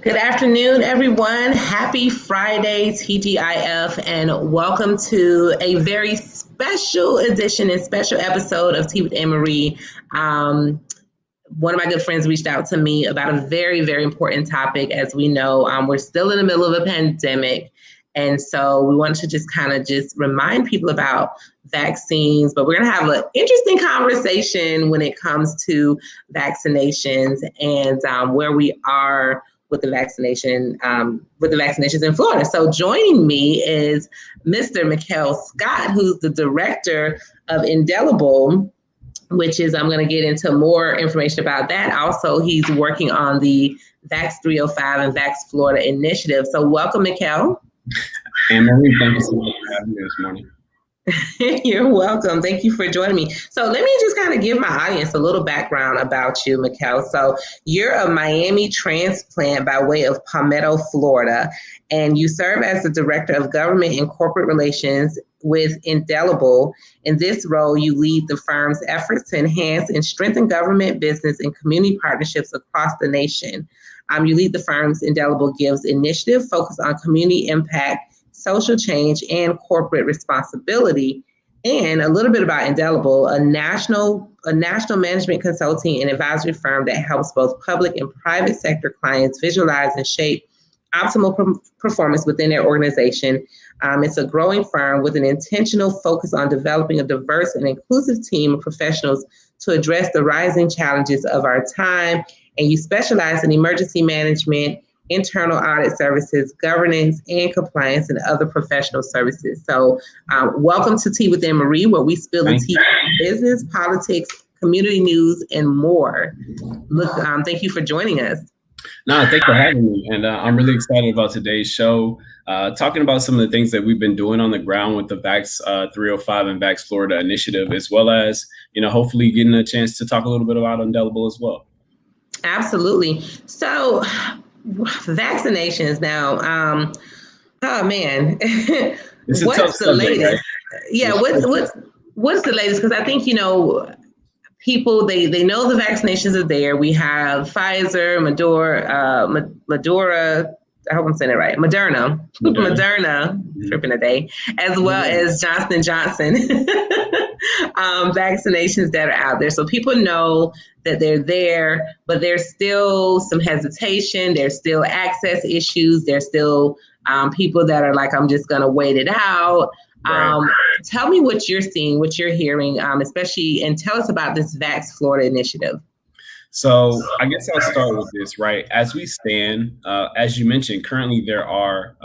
Good afternoon, everyone. Happy Friday, TGIF, and welcome to a very special edition and special episode of Tea with Ann Marie. One of my good friends reached out to me about a very, very important topic. As we know, we're still in the middle of a pandemic. And so we wanted to just remind people about vaccines, but we're going to have an interesting conversation when it comes to vaccinations and where we are with the vaccinations in Florida. So joining me is Mr. Mikhail Scott, who's the director of Indelible, which is, I'm going to get into more information about that. Also, he's working on the Vax 305 and Vax Florida initiative. So welcome, Mikhail. Ann Marie, thank you so much for having me this morning. You're welcome. Thank you for joining me. So let me just kind of give my audience a little background about you, Mikhail. So you're a Miami transplant by way of Palmetto, Florida, and you serve as the Director of Government and Corporate Relations with Indelible. In this role, you lead the firm's efforts to enhance and strengthen government, business, and community partnerships across the nation. You lead the firm's Indelible Gives initiative focused on community impact, social change, and corporate responsibility. And a little bit about Indelible, a national management consulting and advisory firm that helps both public and private sector clients visualize and shape optimal performance within their organization. It's a growing firm with an intentional focus on developing a diverse and inclusive team of professionals to address the rising challenges of our time. And you specialize in emergency management, internal audit services, governance, and compliance, and other professional services. So welcome to Tea with Ann Marie, where we spill the tea on business, politics, community news, and more. Thank you for joining us. No, thanks for having me. And I'm really excited about today's show, talking about some of the things that we've been doing on the ground with the Vax 305 and Vax Florida initiative, as well as, hopefully getting a chance to talk a little bit about Indelible as well. Absolutely. So vaccinations now, oh man, what's the latest? Right? Yeah, what's the latest? Because I think, people, they know the vaccinations are there. We have Pfizer, Moderna, I hope I'm saying it right, Moderna, tripping a day, as well as Johnson & Johnson vaccinations that are out there. So people know that they're there, but there's still some hesitation. There's still access issues. There's still people that are like, I'm just going to wait it out. Right. Tell me what you're seeing, what you're hearing, especially, and tell us about this Vax Florida initiative. So I guess I'll start with this, right? As we stand, as you mentioned, currently there are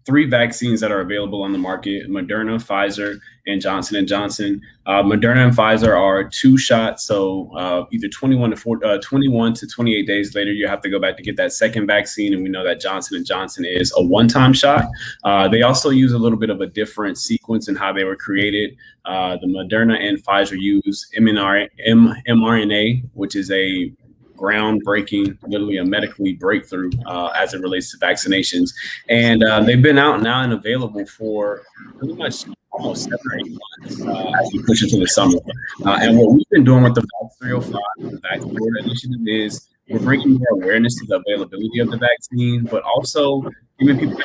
3 vaccines that are available on the market: Moderna, Pfizer, and Johnson & Johnson. Moderna and Pfizer are 2 shots, so either 21 to 28 days later, you have to go back to get that second vaccine, and we know that Johnson & Johnson is a one-time shot. They also use a little bit of a different sequence in how they were created. The Moderna and Pfizer use mRNA, which is a groundbreaking, literally a medically breakthrough as it relates to vaccinations. And they've been out now and available for pretty much almost 7 or 8 months as we push into the summer. And what we've been doing with the Vax 305, the Vax Florida initiative, is we're bringing more awareness to the availability of the vaccine, but also giving people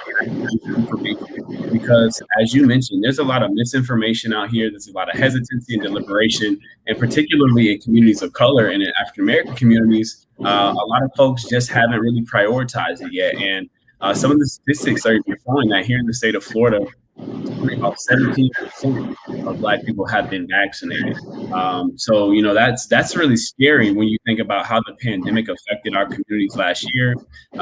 information. Because as you mentioned, there's a lot of misinformation out here. There's a lot of hesitancy and deliberation, and particularly in communities of color and in African-American communities, a lot of folks just haven't really prioritized it yet. And some of the statistics are showing that here in the state of Florida, about 17% of Black people have been vaccinated. So, that's really scary when you think about how the pandemic affected our communities last year. We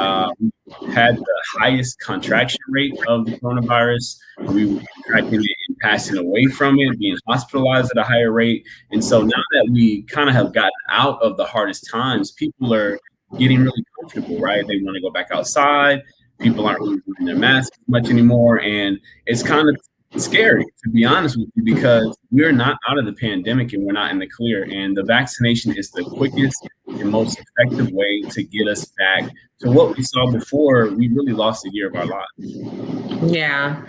had the highest contraction rate of the coronavirus. We were contracting it and passing away from it, being hospitalized at a higher rate. And so now that we kind of have gotten out of the hardest times, people are getting really comfortable, right? They want to go back outside. People aren't really wearing their masks much anymore. And it's kind of scary, to be honest with you, because we're not out of the pandemic and we're not in the clear. And the vaccination is the quickest and most effective way to get us back to what we saw before we really lost a year of our lives. Yeah.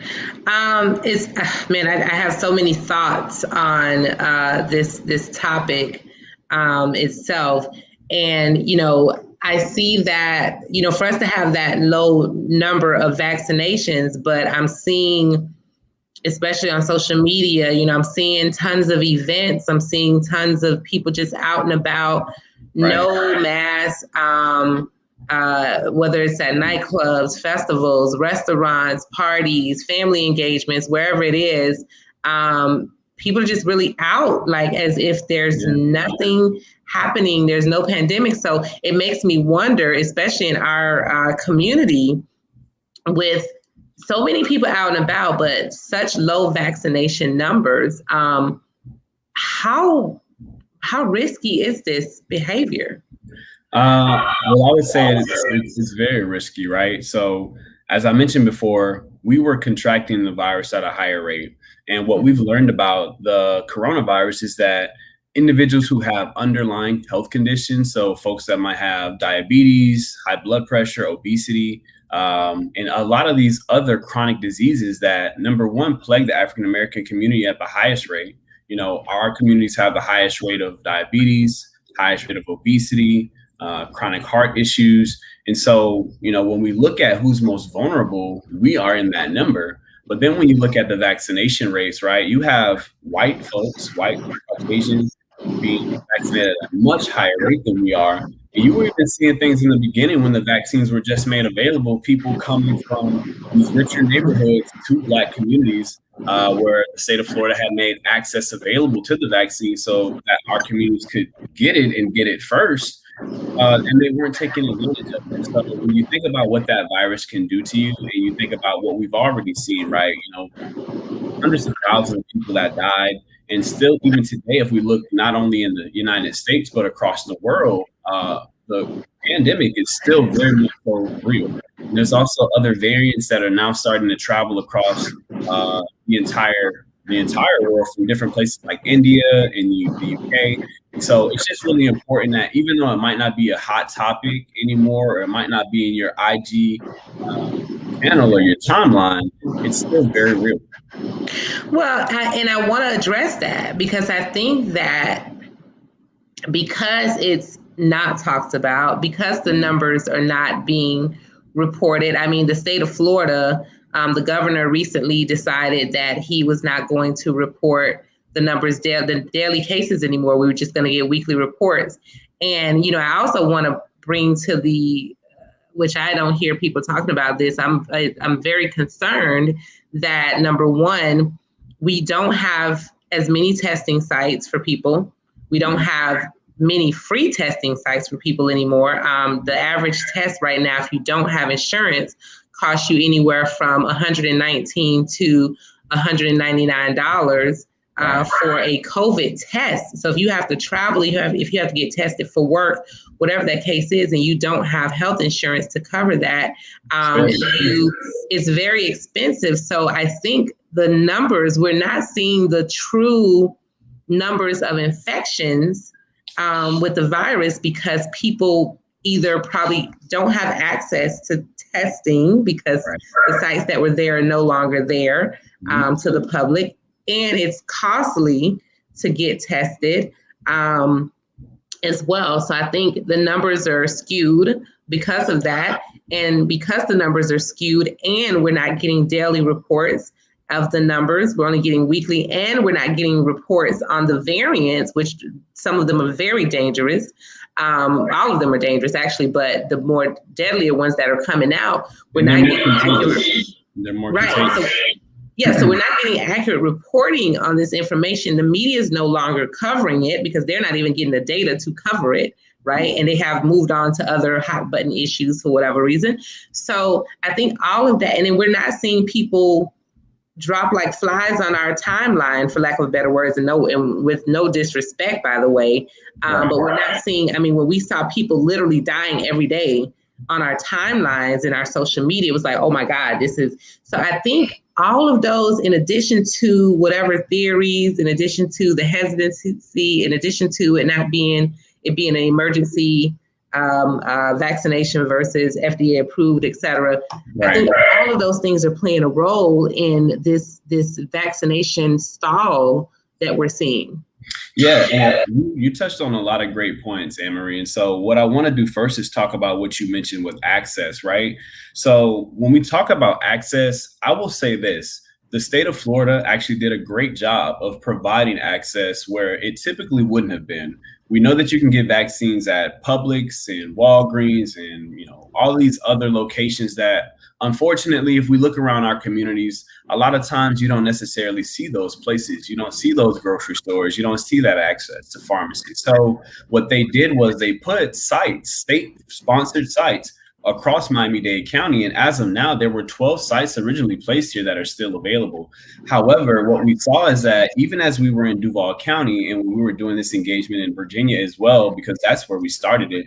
I have so many thoughts on this topic itself. And, I see that, for us to have that low number of vaccinations, but I'm seeing, especially on social media, I'm seeing tons of events. I'm seeing tons of people just out and about, no mask, whether it's at nightclubs, festivals, restaurants, parties, family engagements, wherever it is. People are just really out, like as if there's nothing happening. There's no pandemic. So it makes me wonder, especially in our community, with so many people out and about, but such low vaccination numbers. How risky is this behavior? Well, I would say it's very risky, right? So, as I mentioned before, we were contracting the virus at a higher rate. And what we've learned about the coronavirus is that individuals who have underlying health conditions, so folks that might have diabetes, high blood pressure, obesity, and a lot of these other chronic diseases that, number one, plague the African American community at the highest rate. Our communities have the highest rate of diabetes, highest rate of obesity, chronic heart issues. And so, when we look at who's most vulnerable, we are in that number. But then when you look at the vaccination rates, right, you have white folks, white Caucasians being vaccinated at a much higher rate than we are. And you were even seeing things in the beginning when the vaccines were just made available, people coming from these richer neighborhoods to Black communities, where the state of Florida had made access available to the vaccine so that our communities could get it and get it first. And they weren't taking advantage of it. So when you think about what that virus can do to you, and you think about what we've already seen, right? Hundreds of thousands of people that died. And still, even today, if we look not only in the United States, but across the world, the pandemic is still very much so real. And there's also other variants that are now starting to travel across the entire world from different places like India and the UK. So it's just really important that even though it might not be a hot topic anymore, or it might not be in your IG channel or your timeline, it's still very real. Well, I want to address that because I think that because it's not talked about, because the numbers are not being reported. I mean, the state of Florida, the governor recently decided that he was not going to report the numbers, the daily cases anymore. We were just going to get weekly reports. And, I also want to bring to which I don't hear people talking about this. I'm very concerned that, number one, we don't have as many testing sites for people. We don't have many free testing sites for people anymore. The average test right now, if you don't have insurance, costs you anywhere from $119 to $199 for a COVID test. So if you have to travel, if you have to get tested for work, whatever that case is, and you don't have health insurance to cover that, it's very expensive. So I think the numbers, we're not seeing the true numbers of infections with the virus because people either probably don't have access to testing because the sites that were there are no longer there to the public, and it's costly to get tested as well. So I think the numbers are skewed because of that. And because the numbers are skewed and we're not getting daily reports of the numbers, we're only getting weekly, and we're not getting reports on the variants, which some of them are very dangerous. All of them are dangerous, actually, but the more deadlier ones that are coming out, we're not getting accurate. They're more so we're not getting accurate reporting on this information. The media is no longer covering it because they're not even getting the data to cover it, right? And they have moved on to other hot button issues for whatever reason. So I think all of that, and then we're not seeing people drop like flies on our timeline, for lack of better words, and with no disrespect, by the way. But we're not seeing, when we saw people literally dying every day on our timelines and our social media, it was like, oh my God, so I think all of those, in addition to whatever theories, in addition to the hesitancy, in addition to it being an emergency vaccination versus FDA approved, et cetera. I think all of those things are playing a role in this vaccination stall that we're seeing. Yeah, and you touched on a lot of great points, Ann Marie. And so, what I want to do first is talk about what you mentioned with access, right? So, when we talk about access, I will say this: the state of Florida actually did a great job of providing access where it typically wouldn't have been. We know that you can get vaccines at Publix and Walgreens and all these other locations that, unfortunately, if we look around our communities, a lot of times you don't necessarily see those places. You don't see those grocery stores. You don't see that access to pharmacies. So what they did was they put sites, state-sponsored sites across Miami-Dade County. And as of now, there were 12 sites originally placed here that are still available. However, what we saw is that even as we were in Duval County and we were doing this engagement in Virginia as well, because that's where we started it,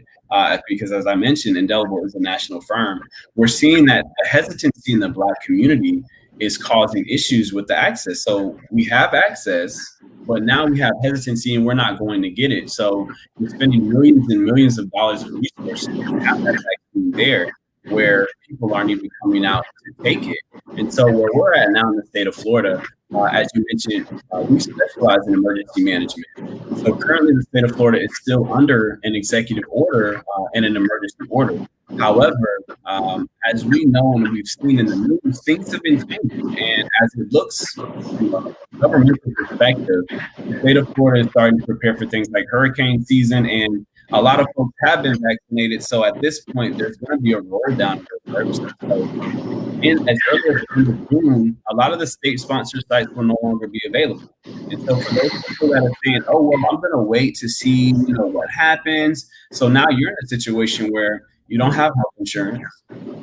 because as I mentioned, Indelible is a national firm, we're seeing that the hesitancy in the Black community is causing issues with the access. So we have access, but now we have hesitancy and we're not going to get it. So we're spending millions and millions of dollars of resources to have that vaccine there where people aren't even coming out to take it. And so where we're at now in the state of Florida, as you mentioned, we specialize in emergency management. So currently the state of Florida is still under an executive order and an emergency order. However, as we know and we've seen in the news, things have been changing. And as it looks from a governmental perspective, the state of Florida is starting to prepare for things like hurricane season, and a lot of folks have been vaccinated. So at this point, there's going to be a roll down for services. So as early as the end of June, a lot of the state-sponsored sites will no longer be available. And so for those people that are saying, oh, well, I'm going to wait to see what happens. So now you're in a situation where you don't have health insurance.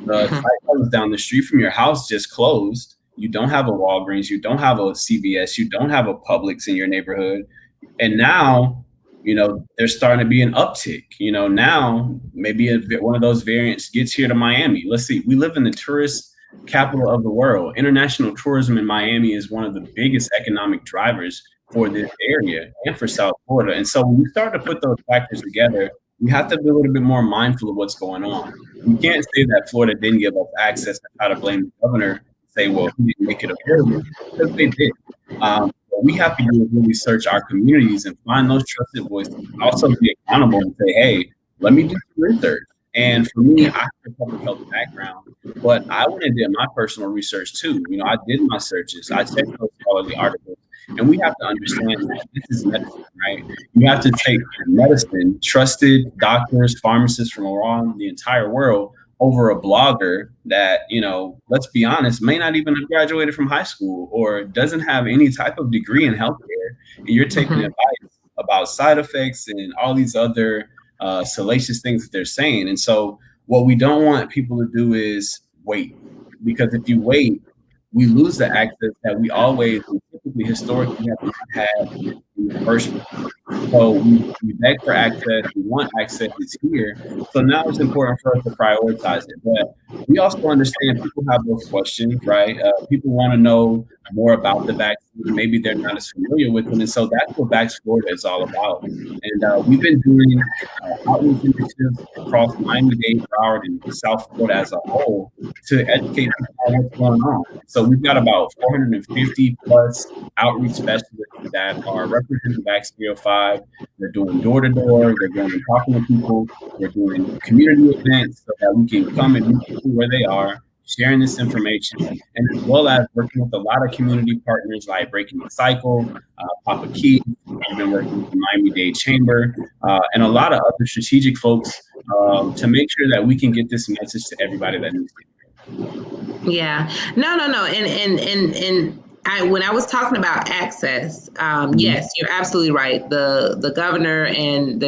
The site that was down the street from your house just closed. You don't have a Walgreens. You don't have a CVS. You don't have a Publix in your neighborhood. And now, there's starting to be an uptick. Now maybe one of those variants gets here to Miami. Let's see. We live in the tourist capital of the world. International tourism in Miami is one of the biggest economic drivers for this area and for South Florida. And so when we start to put those factors together, we have to be a little bit more mindful of what's going on. We can't say that Florida didn't give us access and try to blame the governor and say, well, he didn't make it available, because they did. What we have to do is really search our communities and find those trusted voices, and also be accountable and say, hey, let me do some research. And for me, I have a public health background, but I went and did my personal research too. I did my searches. I checked those scholarly articles. And we have to understand that this is medicine, right? You have to take medicine, trusted doctors, pharmacists from around the entire world, over a blogger that, let's be honest, may not even have graduated from high school or doesn't have any type of degree in healthcare. And you're taking advice about side effects and all these other salacious things that they're saying. And so what we don't want people to do is wait, because if you wait, we lose the access that we always typically historically have had in the first place. So we beg for access, we want access, it's here. So now it's important for us to prioritize it. But we also understand people have those questions, right? People want to know more about the vaccine. Maybe they're not as familiar with them. And so that's what Vax Florida is all about. And we've been doing outreach initiatives across Miami-Dade, Broward, and South Florida as a whole to educate people on what's going on. So we've got about 450 plus outreach specialists that are representing Vax 305. They're doing door-to-door. They're going and talking to people. They're doing community events so that we can come and meet people where they are, sharing this information, and as well as working with a lot of community partners like Breaking the Cycle, Papa Key. We've been working with the Miami-Dade Chamber, and a lot of other strategic folks to make sure that we can get this message to everybody that needs it. Yeah, no. And when I was talking about access, yes, you're absolutely right. The governor and the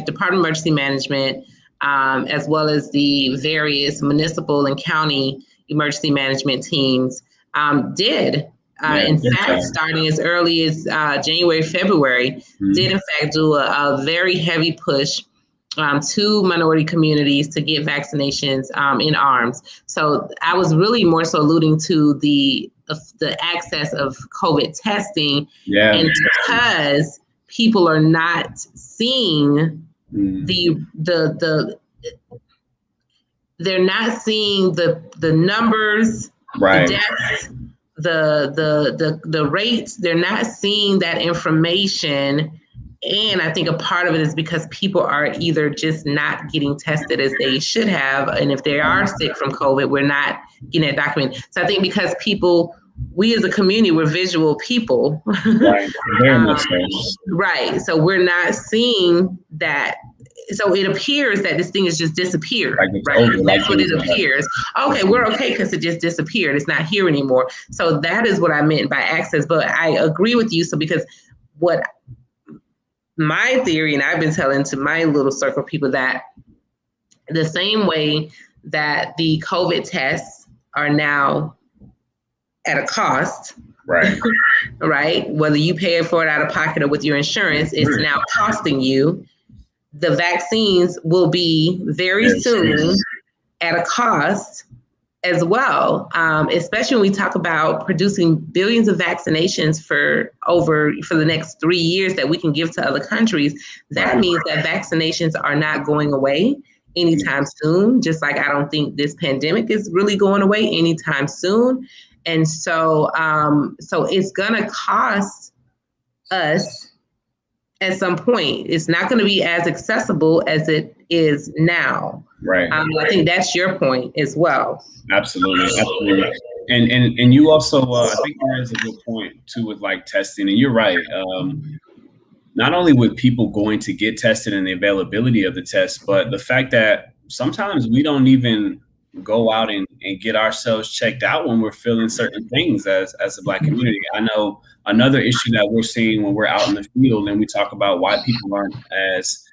Department of Emergency Management, as well as the various municipal and county emergency management teams, did. In fact, starting as early as January, February, did in fact do a very heavy push to minority communities to get vaccinations in arms. So I was really more so alluding to the access of COVID testing, and because people are not seeing they're not seeing the numbers, right, the deaths, the rates, they're not seeing that information. And I think a part of it is because people are either just not getting tested as they should have. And if they are sick from COVID, we're not getting it documented. So I think because we as a community, we're visual people. Right. Very much so. Right. So we're not seeing that. So it appears that this thing has just disappeared. Right? That's what it appears. Okay, we're okay because it just disappeared. It's not here anymore. So that is what I meant by access. But I agree with you. So because what my theory, and I've been telling to my little circle of people, that the same way that the COVID tests are now at a cost, right? Right? Whether you pay for it out of pocket or with your insurance, it's now costing you. The vaccines will be very soon at a cost as well, especially when we talk about producing billions of vaccinations for the next 3 years that we can give to other countries. That means that vaccinations are not going away anytime soon, just like I don't think this pandemic is really going away anytime soon. And so it's going to cost us at some point. It's not going to be as accessible as it is now. Right. I think that's your point as well. Absolutely. And you also, I think there is a good point too with like testing, and you're right. Not only with people going to get tested and the availability of the test, but the fact that sometimes we don't even go out and get ourselves checked out when we're feeling certain things as a Black community. I know another issue that we're seeing when we're out in the field and we talk about why people aren't as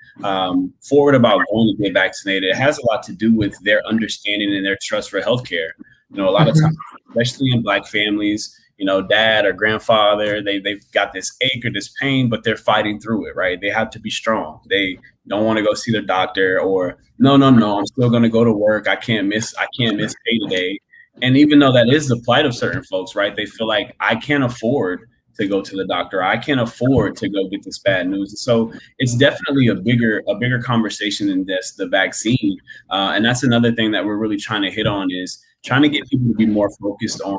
forward about going to get vaccinated. It has a lot to do with their understanding and their trust for healthcare. You know, a lot of times, especially in Black families, you know, dad or grandfather, they've got this ache or this pain, but they're fighting through it, right? They have to be strong. They don't want to go see their doctor, or no, I'm still going to go to work. I can't miss pay today. And even though that is the plight of certain folks, right? They feel like I can't afford to go to the doctor. I can't afford to go get this bad news. So it's definitely a bigger conversation than this, the vaccine. And that's another thing that we're really trying to hit on, is trying to get people to be more focused on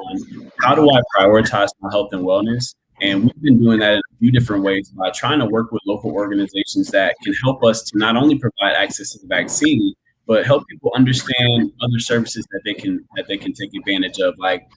how do I prioritize my health and wellness. And we've been doing that in a few different ways by trying to work with local organizations that can help us to not only provide access to the vaccine, but help people understand other services that they can take advantage of, like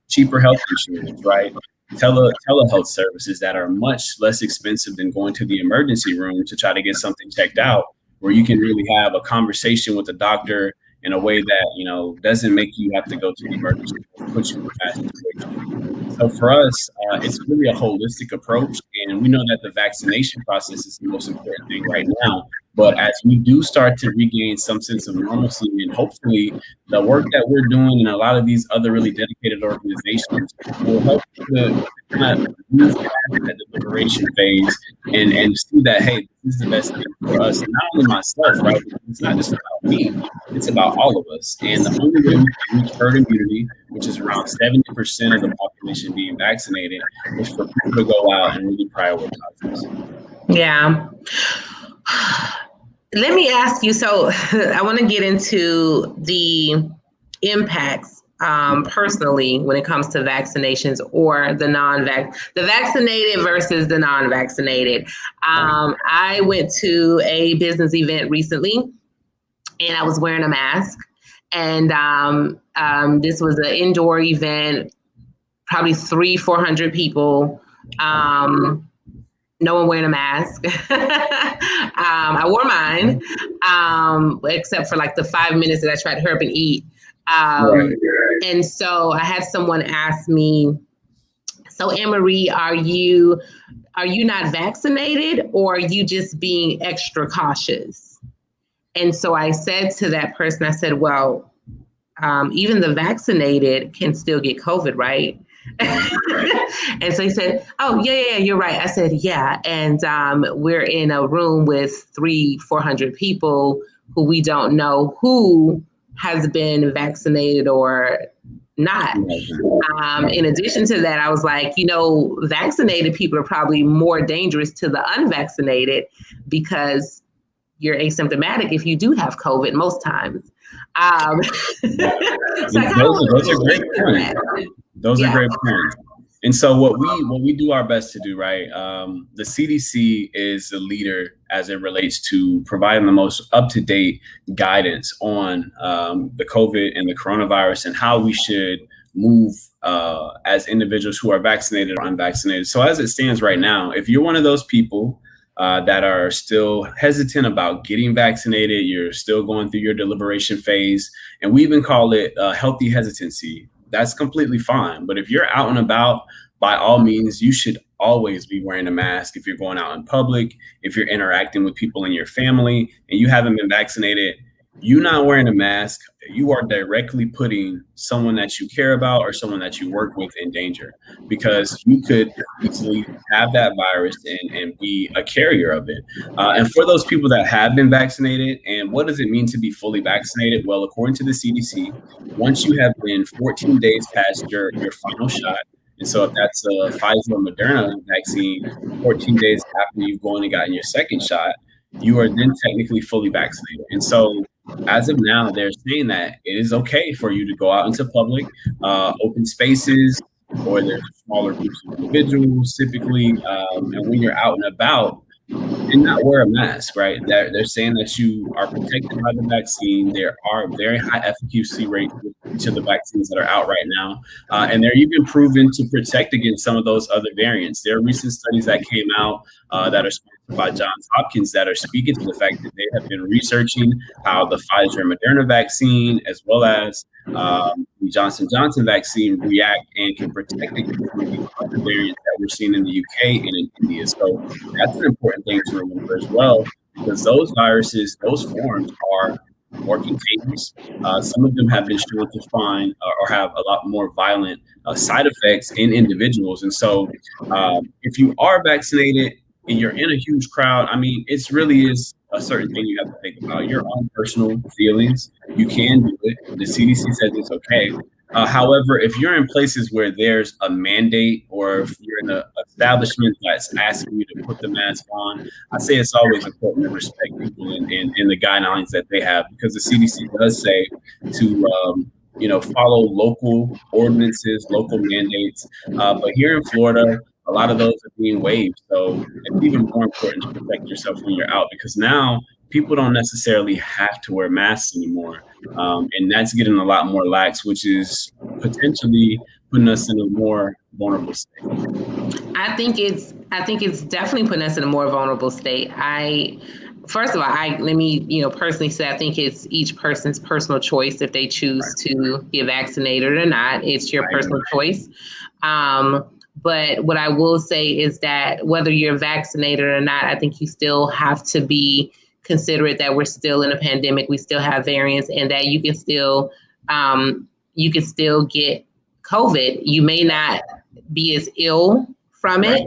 cheaper health insurance, right? Telehealth services that are much less expensive than going to the emergency room to try to get something checked out, where you can really have a conversation with the doctor in a way that, you know, doesn't make you have to go to the emergency room, put you in a bad situation. So for us, it's really a holistic approach, and we know that the vaccination process is the most important thing right now. But as we do start to regain some sense of normalcy, and hopefully the work that we're doing and a lot of these other really dedicated organizations will help to kind of move past that deliberation phase and see that, hey, this is the best thing for us. And not only myself, right? It's not just about me, it's about all of us. And the only way we can reach herd immunity, which is around 70% of the population being vaccinated, is for people to go out and really prioritize this. Yeah. Let me ask you, so I want to get into the impacts personally when it comes to vaccinations, or the vaccinated versus the non-vaccinated. I went to a business event recently and I was wearing a mask, and this was an indoor event, probably 300-400 people. No one wearing a mask. I wore mine, except for like the 5 minutes that I tried to hurry up and eat. And so I had someone ask me, so Ann Marie, are you not vaccinated, or are you just being extra cautious? And so I said to that person, I said, well, even the vaccinated can still get COVID, right? And so he said, oh, yeah, you're right. I said, yeah. And we're in a room with 300-400 people who we don't know who has been vaccinated or not. In addition to that, I was like, you know, vaccinated people are probably more dangerous to the unvaccinated, because you're asymptomatic if you do have COVID most times. Those are great points. Those are great points. And so what we do our best to do, right? The CDC is the leader as it relates to providing the most up-to-date guidance on the COVID and the coronavirus and how we should move as individuals who are vaccinated or unvaccinated. So as it stands right now, if you're one of those people that are still hesitant about getting vaccinated, you're still going through your deliberation phase, and we even call it healthy hesitancy. That's completely fine. But if you're out and about, by all means, you should always be wearing a mask if you're going out in public, if you're interacting with people in your family and you haven't been vaccinated. You not wearing a mask, you are directly putting someone that you care about or someone that you work with in danger, because you could easily have that virus and be a carrier of it. And for those people that have been vaccinated, and what does it mean to be fully vaccinated? Well, according to the CDC, once you have been 14 days past your final shot, and so if that's a Pfizer or Moderna vaccine, 14 days after you've gone and gotten your second shot, you are then technically fully vaccinated. And so as of now, they're saying that it is okay for you to go out into public, open spaces, or there's smaller groups of individuals typically. And when you're out and about, and not wear a mask, right? They're saying that you are protected by the vaccine. There are very high efficacy rates with each of the vaccines that are out right now. And they're even proven to protect against some of those other variants. There are recent studies that came out that are sponsored by Johns Hopkins that are speaking to the fact that they have been researching how the Pfizer and Moderna vaccine, as well as the Johnson & Johnson vaccine, react and can protect against some of these other variants that we're seeing in the UK and in India. So that's an important thing to remember as well, because those viruses, those forms are more contagious. Some of them have been shown to find or have a lot more violent side effects in individuals. And so if you are vaccinated and you're in a huge crowd, I mean, it really is a certain thing you have to think about. Your own personal feelings, you can do it. The CDC says it's okay. However, if you're in places where there's a mandate, or if you're in an establishment that's asking you to put the mask on, I say it's always important to respect people and the guidelines that they have, because the CDC does say to follow local ordinances, local mandates. But here in Florida, a lot of those are being waived. So it's even more important to protect yourself when you're out, because now people don't necessarily have to wear masks anymore. And that's getting a lot more lax, which is potentially putting us in a more vulnerable state. I think it's definitely putting us in a more vulnerable state. First of all, let me personally say, I think it's each person's personal choice if they choose to get vaccinated or not. It's your personal choice. But what I will say is that whether you're vaccinated or not, I think you still have to be considerate that we're still in a pandemic. We still have variants, and that you can still get COVID. You may not be as ill from it.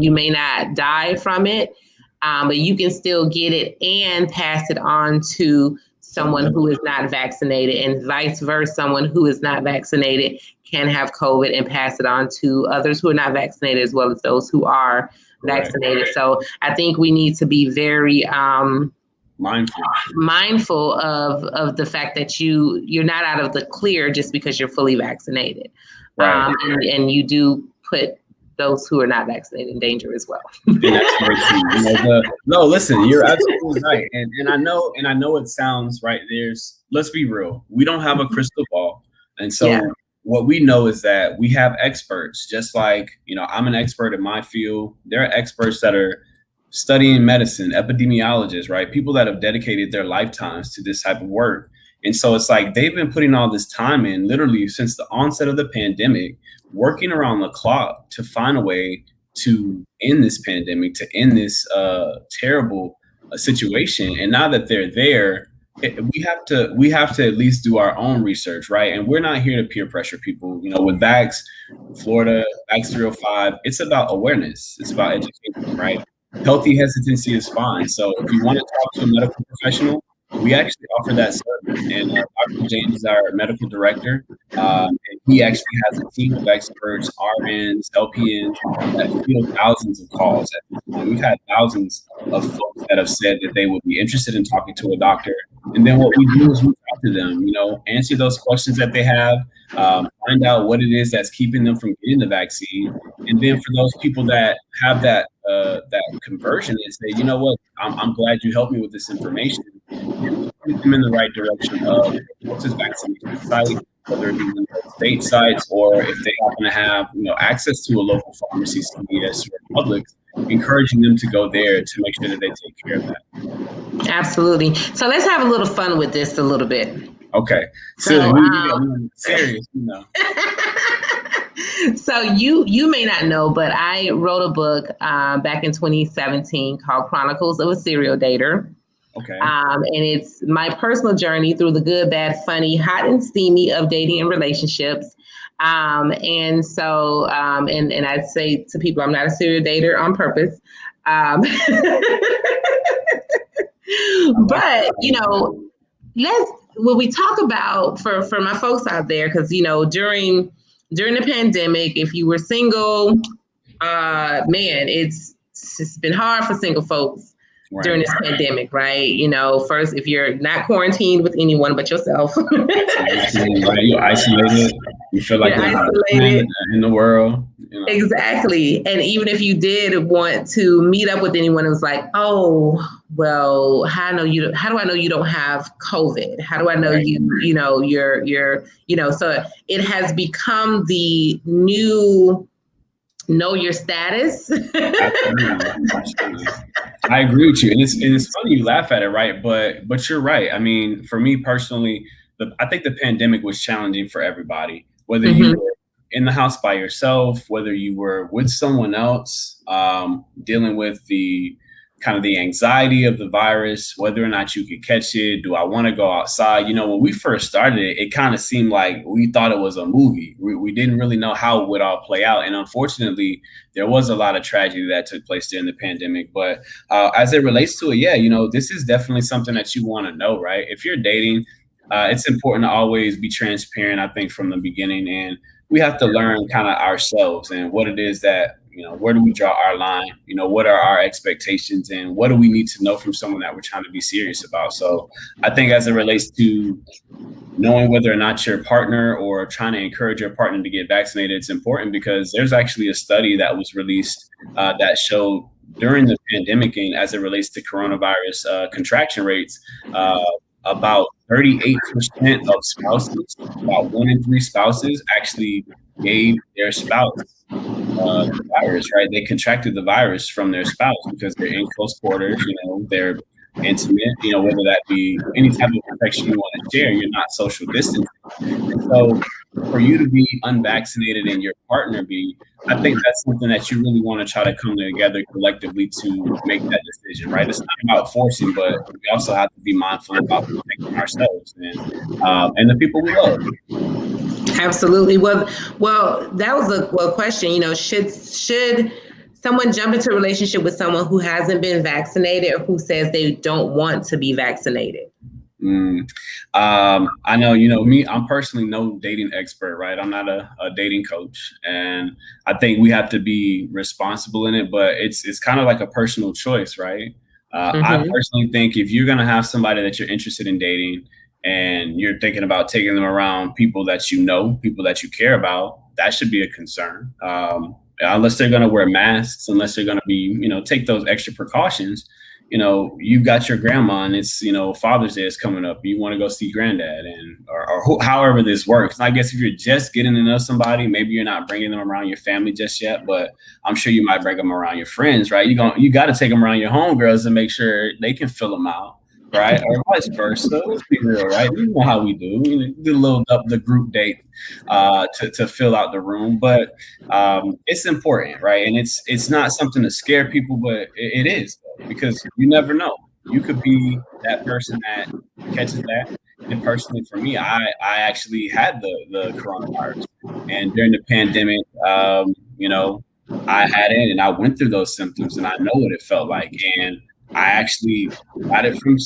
You may not die from it, but you can still get it and pass it on to someone who is not vaccinated, and vice versa. Someone who is not vaccinated can have COVID and pass it on to others who are not vaccinated, as well as those who are vaccinated. So I think we need to be very mindful of the fact that you're not out of the clear just because you're fully vaccinated. Right. And you do put those who are not vaccinated in danger as well. No, listen, you're absolutely right. And I know it sounds right. Let's be real. We don't have a crystal ball. And so what we know is that we have experts, just like, I'm an expert in my field. There are experts that are studying medicine, epidemiologists, right? People that have dedicated their lifetimes to this type of work. And so it's like they've been putting all this time in literally since the onset of the pandemic, working around the clock to find a way to end this pandemic, to end this terrible situation. And now that they're there, we have to at least do our own research, right? And we're not here to peer pressure people. With Vax, Florida, Vax 305, it's about awareness. It's about education, right? Healthy hesitancy is fine. So if you want to talk to a medical professional, we actually offer that service. And Dr. James is our medical director. And he actually has a team of experts, RNs, LPNs, that field thousands of calls at this point. We've had thousands of folks that have said that they would be interested in talking to a doctor. And then what we do is we talk to them, answer those questions that they have, find out what it is that's keeping them from getting the vaccine. And then for those people that have that conversion and say, you know what, I'm glad you helped me with this information, and point them in the right direction of the closest vaccination site, whether it be the state sites or if they happen to have access to a local pharmacy, CVS or Publix, encouraging them to go there to make sure that they take care of that. Absolutely. So let's have a little fun with this a little bit. Okay. So serious, So you may not know, but I wrote a book back in 2017 called Chronicles of a Serial Dater. Okay. And it's my personal journey through the good, bad, funny, hot and steamy of dating and relationships. And so I'd say to people, I'm not a serial dater on purpose. But, when we talk about for my folks out there, because, during the pandemic, if you were single, man, it's been hard for single folks. Right. During this pandemic, right? First, if you're not quarantined with anyone but yourself. Right, you're isolated. You feel like you're isolated in the world. Exactly. And even if you did want to meet up with anyone, it was like, oh, well, how do I know you don't have COVID? How do I know you're so it has become the new know your status. Absolutely. I agree with you. And it's funny you laugh at it, right? But you're right. I mean, for me personally, I think the pandemic was challenging for everybody, whether you were in the house by yourself, whether you were with someone else, dealing with the kind of the anxiety of the virus, whether or not you could catch it. Do I want to go outside? When we first started it kind of seemed like we thought it was a movie. We didn't really know how it would all play out. And unfortunately, there was a lot of tragedy that took place during the pandemic. But as it relates to it, this is definitely something that you want to know, right? If you're dating, it's important to always be transparent, I think, from the beginning. And we have to learn kind of ourselves and what it is that, where do we draw our line? What are our expectations and what do we need to know from someone that we're trying to be serious about? So I think as it relates to knowing whether or not your partner or trying to encourage your partner to get vaccinated, it's important because there's actually a study that was released that showed during the pandemic and as it relates to coronavirus contraction rates, about 38% of spouses, about 1 in 3 spouses actually gave their spouse the virus, right? They contracted the virus from their spouse because they're in close quarters, they're intimate, whether that be any type of protection you want to share, you're not social distancing. And so for you to be unvaccinated and your partner be, I think that's something that you really want to try to come together collectively to make that decision, right? It's not about forcing, but we also have to be mindful about protecting ourselves and the people we love. Absolutely. Well, that was a question. Should someone jump into a relationship with someone who hasn't been vaccinated or who says they don't want to be vaccinated? I know, me, I'm personally no dating expert, right? I'm not a dating coach. And I think we have to be responsible in it, but it's kind of like a personal choice, right? I personally think if you're going to have somebody that you're interested in dating and you're thinking about taking them around people that people that you care about, that should be a concern. Unless they're going to wear masks, unless they're going to be, take those extra precautions. You've got your grandma and it's, Father's Day is coming up. You want to go see granddad or however this works. And I guess if you're just getting to know somebody, maybe you're not bringing them around your family just yet, but I'm sure you might bring them around your friends, right? You got to take them around your homegirls and make sure they can fill them out. Right, or vice versa. Let's be real, right? You know how we do. We do a little the group date to fill out the room, but it's important, right? And it's not something to scare people, but it is because you never know. You could be that person that catches that. And personally, for me, I actually had the coronavirus, and during the pandemic, I had it, and I went through those symptoms, and I know what it felt like, and I actually got it from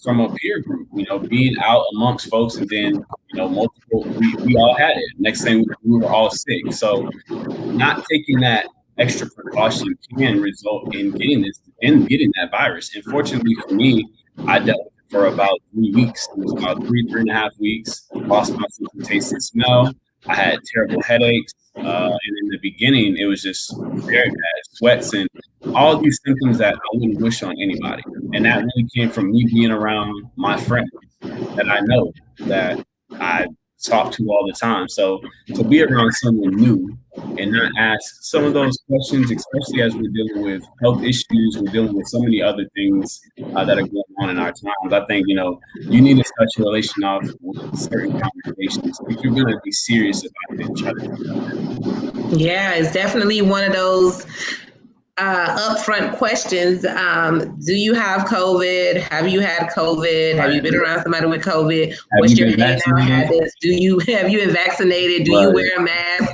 from a peer group, being out amongst folks, and then, multiple, we all had it. Next thing, we were all sick. So not taking that extra precaution can result in getting that virus. And fortunately for me, I dealt with it for about 3 weeks. It was about 3.5 weeks. Lost my sense of taste and smell. I had terrible headaches. And in the beginning, it was just very bad sweats and all these symptoms that I wouldn't wish on anybody. And that really came from me being around my friends that I know, that I talk to all the time. So to be around someone new and not ask some of those questions, especially as we're dealing with health issues, we're dealing with so many other things that are going on in our times. I think, you need to start your relation off with certain conversations. If you're going to be serious about it, try to do that. Yeah, it's definitely one of those upfront questions. Do you have COVID? Have you had COVID? Have you been around somebody with COVID? What's your hangout habits? Have you been vaccinated? Do you wear a mask?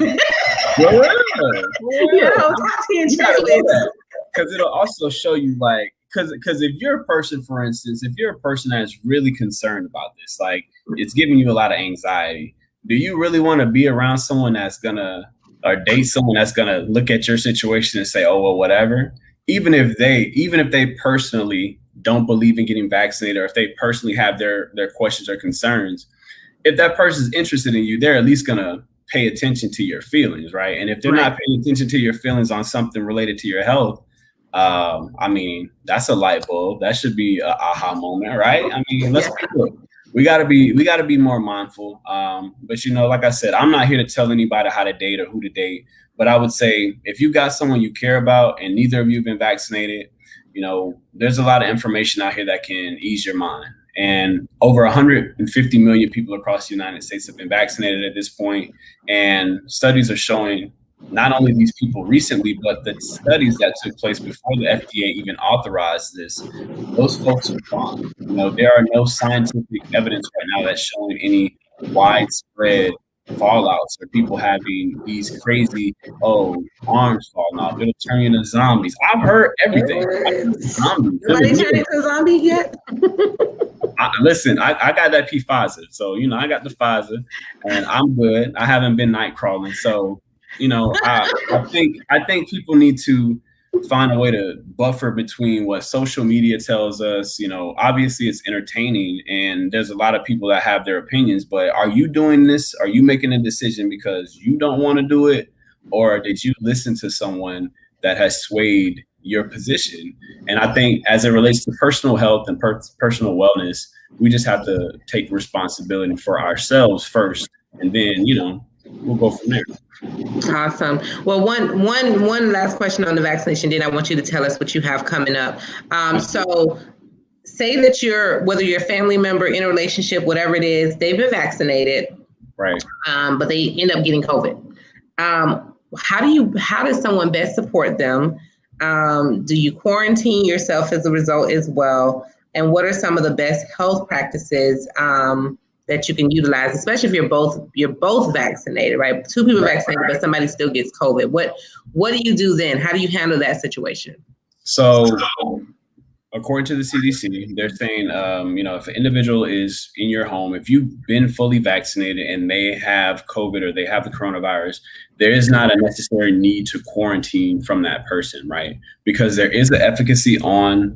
Because it'll also show you, like, because if you're a person, for instance, if you're a person that's really concerned about this, like, it's giving you a lot of anxiety, do you really want to be around someone that's gonna, or date someone that's gonna look at your situation and say, oh, well, whatever? Even if they personally don't believe in getting vaccinated, or if they personally have their questions or concerns, if that person's interested in you, they're at least gonna pay attention to your feelings, right? And if they're not paying attention to your feelings on something related to your health, I mean, that's a light bulb. That should be an aha moment, right? I mean, we gotta be more mindful. But like I said, I'm not here to tell anybody how to date or who to date. But I would say, if you got someone you care about and neither of you have been vaccinated, there's a lot of information out here that can ease your mind. And over 150 million people across the United States have been vaccinated at this point. And studies are showing not only these people recently, but the studies that took place before the FDA even authorized this, those folks are gone. There are no scientific evidence right now that's showing any widespread fallouts or people having these crazy, arms falling off, it'll turn you into zombies. I've heard everything. Nobody turned into a zombie yet? Listen, I got that Pfizer, so I got the Pfizer, and I'm good. I haven't been night crawling, so I think people need to find a way to buffer between what social media tells us. Obviously it's entertaining, and there's a lot of people that have their opinions, but are you doing this? Are you making a decision because you don't want to do it, or did you listen to someone that has swayed your position? And I think as it relates to personal health and personal wellness, we just have to take responsibility for ourselves first, and then we'll go from there. Awesome. Well, one last question on the vaccination. Then I want you to tell us what you have coming up. So say that whether you're a family member, in a relationship, whatever it is, they've been vaccinated, right? But they end up getting COVID. How does someone best support them? Do you quarantine yourself as a result as well? And what are some of the best health practices that you can utilize, especially if you're both vaccinated, right? Two people vaccinated, but somebody still gets COVID. What do you do then? How do you handle that situation? So, according to the CDC, they're saying, if an individual is in your home, if you've been fully vaccinated and they have COVID or they have the coronavirus, there is not a necessary need to quarantine from that person, right? Because there is an efficacy on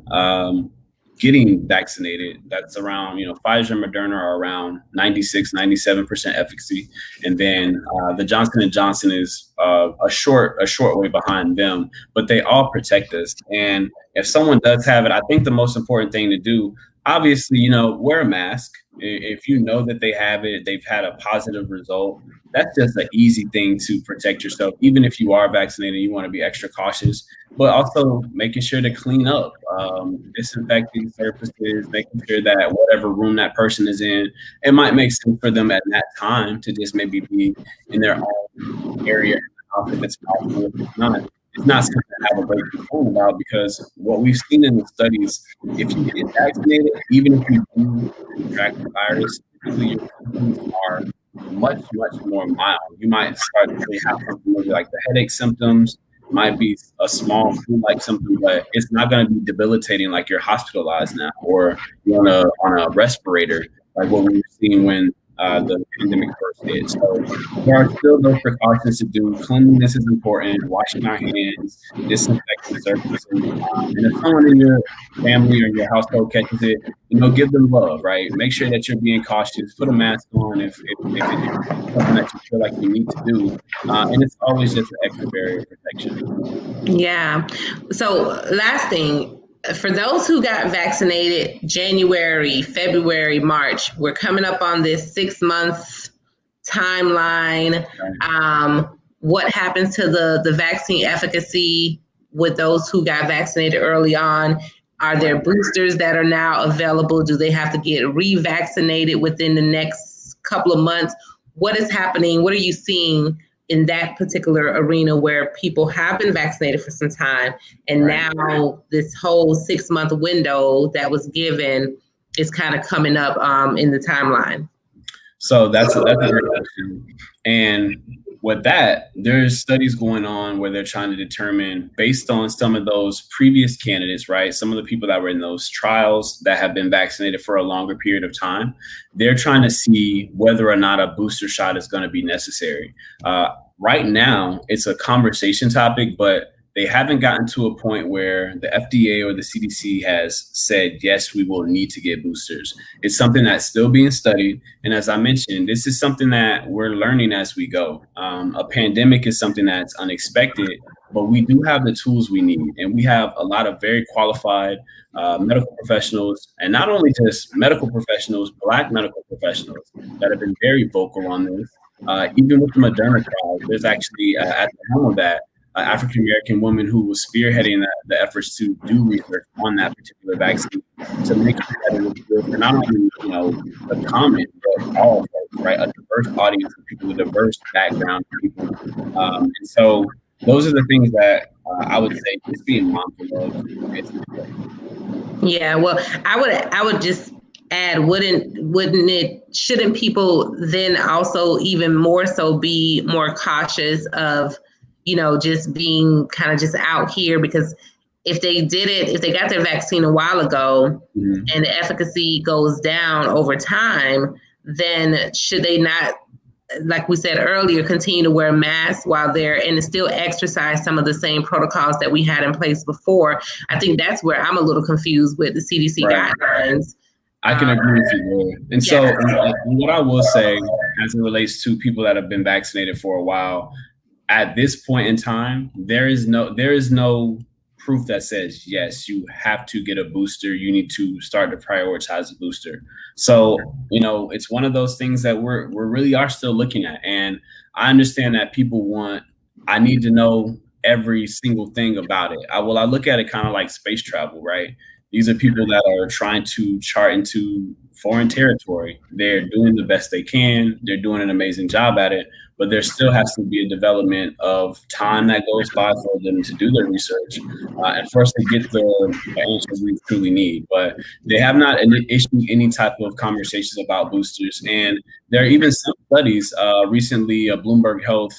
getting vaccinated. That's around, Pfizer and Moderna are around 96, 97% efficacy. And then the Johnson & Johnson is a short way behind them, but they all protect us. And if someone does have it, I think the most important thing to do, obviously, wear a mask. If you know that they have it, they've had a positive result, that's just an easy thing to protect yourself. Even if you are vaccinated, you want to be extra cautious, but also making sure to clean up, disinfecting surfaces, making sure that whatever room that person is in, it might make sense for them at that time to just maybe be in their own area if it's possible. If it's not something to have a great concern about, because what we've seen in the studies, if you get vaccinated, even if you do contract the virus, typically your symptoms are much more mild. You might start to have something like the headache symptoms, might be a small flu-like symptom, but it's not going to be debilitating like you're hospitalized now or you're on a respirator, like what we were seeing when the pandemic first hit. So there are still those precautions to do. Cleanliness is important, washing our hands, disinfecting surfaces. And if someone in your family or your household catches it, give them love, right? Make sure that you're being cautious. Put a mask on if it's something that you feel like you need to do. And it's always just an extra barrier of protection. Yeah. So last thing, for those who got vaccinated January, February, March, we're coming up on this 6 months timeline. What happens to the vaccine efficacy with those who got vaccinated early on? Are there boosters that are now available? Do they have to get revaccinated within the next couple of months? What is happening? What are you seeing in that particular arena where people have been vaccinated for some time, and now this whole 6 month window that was given is kind of coming up in the timeline? So that's a great question. And with that, there's studies going on where they're trying to determine, based on some of those previous candidates, right? Some of the people that were in those trials that have been vaccinated for a longer period of time, they're trying to see whether or not a booster shot is going to be necessary. Right now, it's a conversation topic, but they haven't gotten to a point where the FDA or the CDC has said, yes, we will need to get boosters. It's something that's still being studied. And as I mentioned, this is something that we're learning as we go. A pandemic is something that's unexpected, but we do have the tools we need. And we have a lot of very qualified medical professionals, and not only just medical professionals, Black medical professionals that have been very vocal on this. Even with the Moderna trial, there's actually at the helm of that, African-American woman who was spearheading the efforts to do research on that particular vaccine to make sure that it was good for not only, the common, but all folks, right? A diverse audience of people with diverse background people. And so those are the things that I would say just being mindful of. Yeah, well, I would just add, shouldn't people then also even more so be more cautious of, just being kind of just out here? Because if they got their vaccine a while ago, mm-hmm. and the efficacy goes down over time, then should they not, like we said earlier, continue to wear masks while they're and still exercise some of the same protocols that we had in place before? I think that's where I'm a little confused with the CDC guidelines. I can agree with you there. And so what I will say as it relates to people that have been vaccinated for a while, at this point in time, there is no proof that says, yes, you have to get a booster. You need to start to prioritize a booster. So, it's one of those things that we really are still looking at. And I understand that people I need to know every single thing about it. I look at it kind of like space travel, right? These are people that are trying to chart into foreign territory. They're doing the best they can. They're doing an amazing job at it, but there still has to be a development of time that goes by for them to do their research and for us to get the answers we truly need. But they have not issued any type of conversations about boosters. And there are even some studies recently, a Bloomberg Health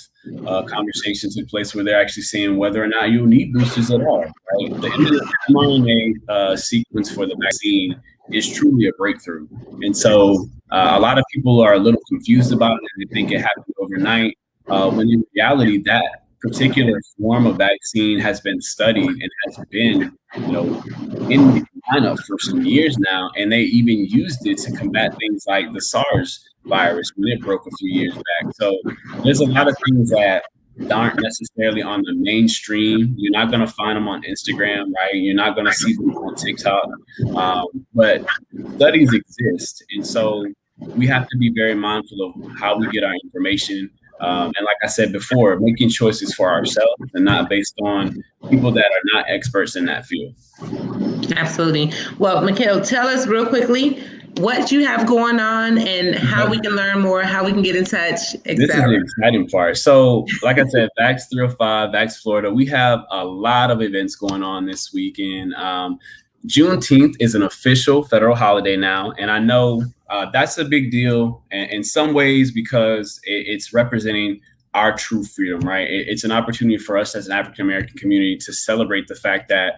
conversation took place where they're actually saying whether or not you need boosters at all. Right? The mRNA sequence for the vaccine is truly a breakthrough. And so a lot of people are a little confused about it. They think it happened overnight, when in reality, that particular form of vaccine has been studied and has been, in the lineup for some years now. And they even used it to combat things like the SARS virus when it broke a few years back. So there's a lot of things that aren't necessarily on the mainstream. You're not going to find them on Instagram, right? You're not going to see them on TikTok. But studies exist. And so we have to be very mindful of how we get our information. And like I said before, making choices for ourselves and not based on people that are not experts in that field. Absolutely. Well, Mikhail, tell us real quickly what you have going on and how we can learn more, how we can get in touch, etc. This is the exciting part. So, like I said, Vax 305, Vax Florida, we have a lot of events going on this weekend. Juneteenth is an official federal holiday now, and I know that's a big deal in some ways because it's representing our true freedom, right? It's an opportunity for us as an African American community to celebrate the fact that,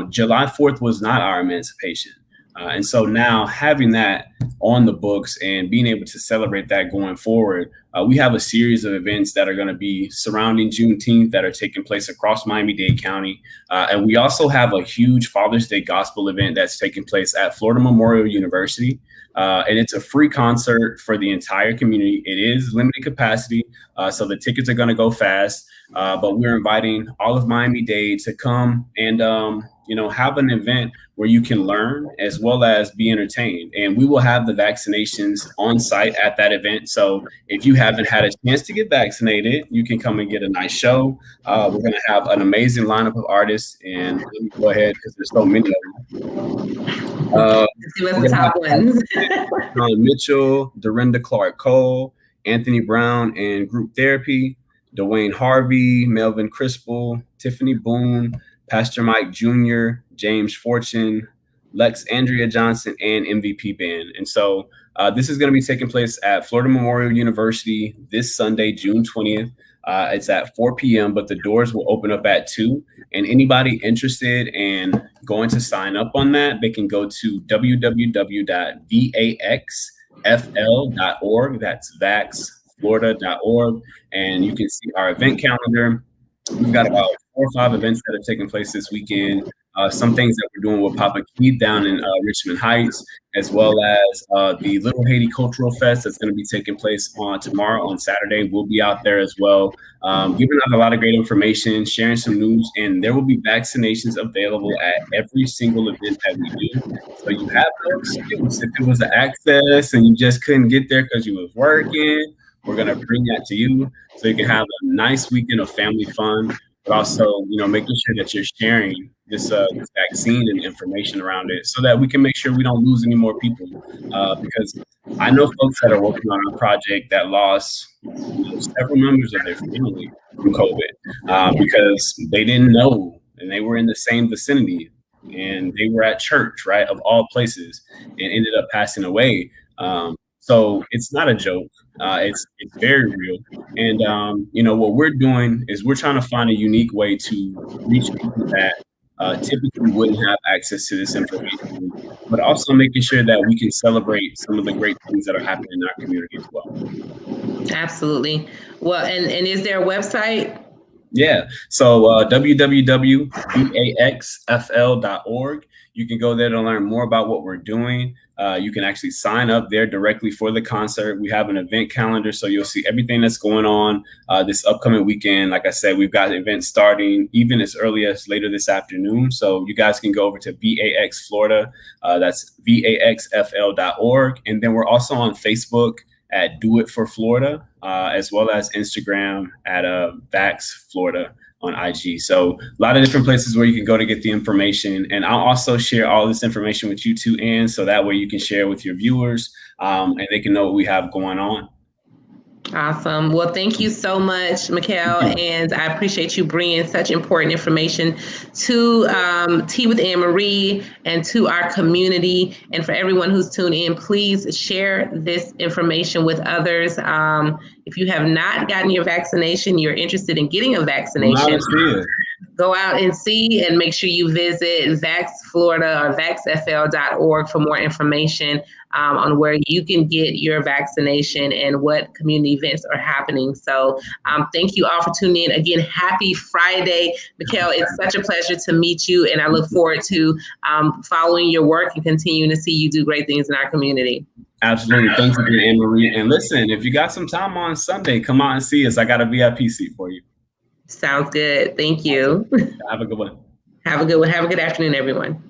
July 4th was not our emancipation. And so now having that on the books and being able to celebrate that going forward, we have a series of events that are going to be surrounding Juneteenth that are taking place across Miami-Dade County. And we also have a huge Father's Day gospel event that's taking place at Florida Memorial University. And it's a free concert for the entire community. It is limited capacity, so the tickets are going to go fast. But we're inviting all of Miami-Dade to come and have an event where you can learn as well as be entertained. And we will have the vaccinations on site at that event. So if you haven't had a chance to get vaccinated, you can come and get a nice show. We're going to have an amazing lineup of artists. And let me go ahead because there's so many of them. Let's give us the top ones. Mitchell, Dorinda Clark Cole, Anthony Brown and Group Therapy, Dwayne Harvey, Melvin Crispel, Tiffany Boone, Pastor Mike Jr., James Fortune, Lex Andrea Johnson, and MVP Band. And so this is going to be taking place at Florida Memorial University this Sunday, June 20th. It's at 4 p.m., but the doors will open up at 2. And anybody interested in going to sign up on that, they can go to www.vaxfl.org. That's vaxflorida.org. And you can see our event calendar. We've got about 4 or 5 events that are taking place this weekend. Some things that we're doing with Papa Keith down in Richmond Heights, as well as the Little Haiti Cultural Fest that's going to be taking place tomorrow on Saturday. We'll be out there as well, giving out a lot of great information, sharing some news, and there will be vaccinations available at every single event that we do. So you have those. If it was an access and you just couldn't get there because you was working, we're going to bring that to you so you can have a nice weekend of family fun, but also, making sure that you're sharing this vaccine and information around it so that we can make sure we don't lose any more people. Because I know folks that are working on our project that lost several members of their family from COVID because they didn't know and they were in the same vicinity and they were at church, right, of all places, and ended up passing away. So it's not a joke. It's very real. And, what we're doing is we're trying to find a unique way to reach people that typically wouldn't have access to this information, but also making sure that we can celebrate some of the great things that are happening in our community as well. Absolutely. Well, and is there a website? Yeah. So www.vaxfl.org. You can go there to learn more about what we're doing. You can actually sign up there directly for the concert. We have an event calendar, so you'll see everything that's going on this upcoming weekend. Like I said, we've got events starting even as early as later this afternoon. So you guys can go over to VAX Florida. That's vaxfl.org. And then we're also on Facebook at Do It for Florida, as well as Instagram at Vax Florida on IG. So a lot of different places where you can go to get the information. And I'll also share all this information with you too, Ann, so that way you can share with your viewers and they can know what we have going on. Awesome. Well, thank you so much, Mikhail, and I appreciate you bringing such important information to Tea with Ann Marie and to our community. And for everyone who's tuned in, please share this information with others. If you have not gotten your vaccination, you're interested in getting a vaccination, go out and see, and make sure you visit Vax Florida or vaxfl.org for more information on where you can get your vaccination and what community events are happening. So thank you all for tuning in. Again, happy Friday. Mikhail, it's such a pleasure to meet you, and I look forward to following your work and continuing to see you do great things in our community. Absolutely. Thanks again, Ann Marie. And listen, if you got some time on Sunday, come out and see us. I got a VIP seat for you. Sounds good. Thank you. Have a good one. Have a good one. Have a good afternoon, everyone.